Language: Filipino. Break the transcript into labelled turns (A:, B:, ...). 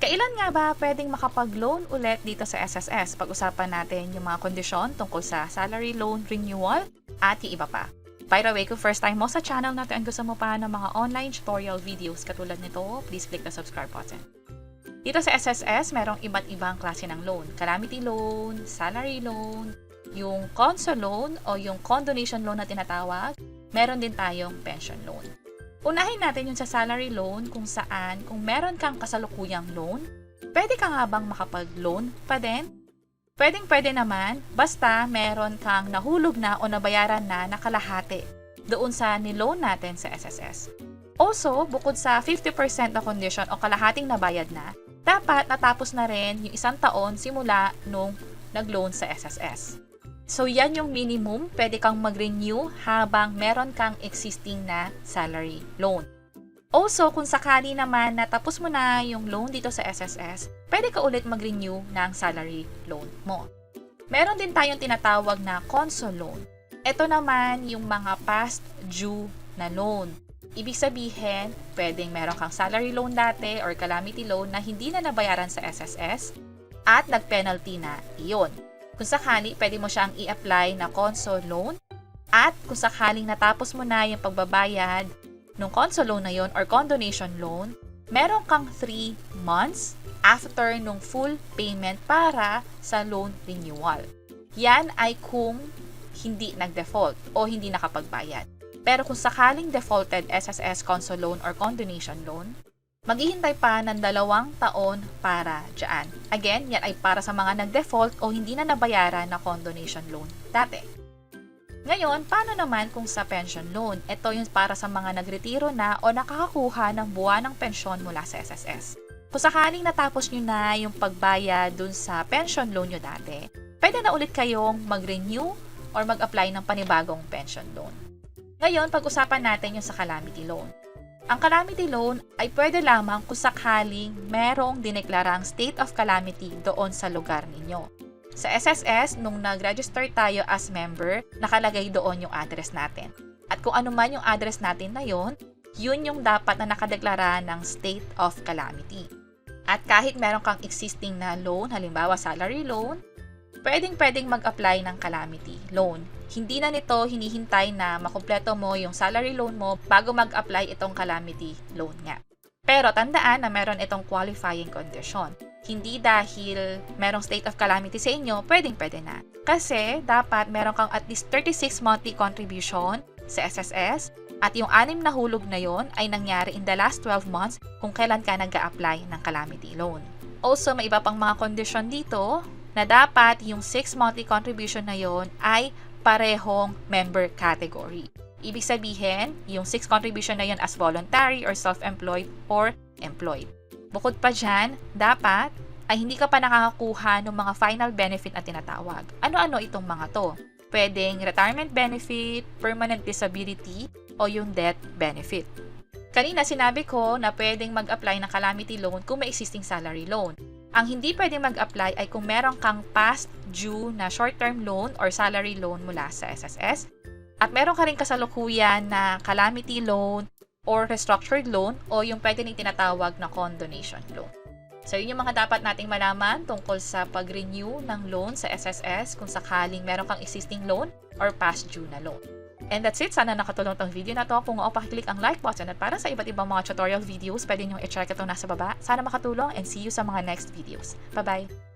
A: Kailan nga ba pwedeng makapag-loan ulit dito sa SSS? Pag-usapan natin yung mga kondisyon tungkol sa salary loan renewal at yung iba pa. By the way, kung first time mo sa channel natin at gusto mo pa ng mga online tutorial videos katulad nito, please click the subscribe button. Dito sa SSS, merong iba't ibang klase ng loan. Calamity loan, salary loan, yung conso loan o yung condonation loan na tinatawag, meron din tayong pension loan. Unahin natin yung sa salary loan kung saan kung meron kang kasalukuyang loan, pwede ka nga bang makapag-loan pa din? Pwedeng-pwede naman, basta meron kang nahulog na o nabayaran na nakalahati doon sa niloan natin sa SSS. Also, bukod sa 50% na condition o kalahating nabayad na, dapat natapos na rin yung 1 taon simula nung nag-loan sa SSS. So, yan yung minimum, pwede kang mag-renew habang meron kang existing na salary loan. Also, kung sakali naman na tapos mo na yung loan dito sa SSS, pwede ka ulit mag-renew ng salary loan mo. Meron din tayong tinatawag na conso loan. Ito naman yung mga past due na loan. Ibig sabihin, pwedeng meron kang salary loan dati or calamity loan na hindi na nabayaran sa SSS at nag-penalty na iyon. Kung sakali, pwede mo siyang i-apply na conso loan at kung sakaling natapos mo na yung pagbabayad ng conso loan na yon or condonation loan, meron kang 3 months after nung full payment para sa loan renewal. Yan ay kung hindi nag-default o hindi nakapagbayad. Pero kung sakaling defaulted SSS conso loan or condonation loan, maghihintay pa ng 2 taon para dyan. Again, yan ay para sa mga nag-default o hindi na nabayaran na condonation loan dati. Ngayon, paano naman kung sa pension loan? Ito yung para sa mga nagretiro na o nakakakuha ng buwan ng pensyon mula sa SSS. Kung sakaling natapos nyo na yung pagbayad dun sa pension loan nyo dati, pwede na ulit kayong mag-renew or mag-apply ng panibagong pension loan. Ngayon, pag-usapan natin yung sa calamity loan. Ang calamity loan ay pwede lamang kung sakaling merong dineklarang state of calamity doon sa lugar ninyo. Sa SSS, nung nag-register tayo as member, nakalagay doon yung address natin. At kung ano man yung address natin na yun yung dapat na nakadeklara ng state of calamity. At kahit meron kang existing na loan, halimbawa salary loan, pwedeng mag-apply ng calamity loan. Hindi na nito hinihintay na makumpleto mo yung salary loan mo bago mag-apply itong calamity loan nga. Pero tandaan na meron itong qualifying condition. Hindi dahil merong state of calamity sa inyo, pwedeng-pwede na. Kasi dapat meron kang at least 36 monthly contribution sa SSS at yung 6 na hulog na yon ay nangyari in the last 12 months kung kailan ka nag-a-apply ng calamity loan. Also, may iba pang mga condition dito na dapat yung 6 monthly contribution na yon ay parehong member category. Ibig sabihin, yung 6 contribution na yun as voluntary or self-employed or employed. Bukod pa dyan, dapat ay hindi ka pa nakakakuha ng mga final benefit na tinatawag. Ano-ano itong mga to? Pwedeng retirement benefit, permanent disability, o yung death benefit. Kanina sinabi ko na pwedeng mag-apply ng calamity loan kung may existing salary loan. Ang hindi pwedeng mag-apply ay kung meron kang past due na short-term loan or salary loan mula sa SSS at meron ka rin kasalukuyan na calamity loan or restructured loan o yung pwede nang tinatawag na condonation loan. So, yun yung mga dapat nating malaman tungkol sa pag-renew ng loan sa SSS kung sakaling meron kang existing loan or past due na loan. And that's it. Sana nakatulong tong video na to. Kung pakiclick ang like button at para sa iba't ibang mga tutorial videos, pwede nyo i-check ito nasa baba. Sana makatulong and see you sa mga next videos. Bye-bye!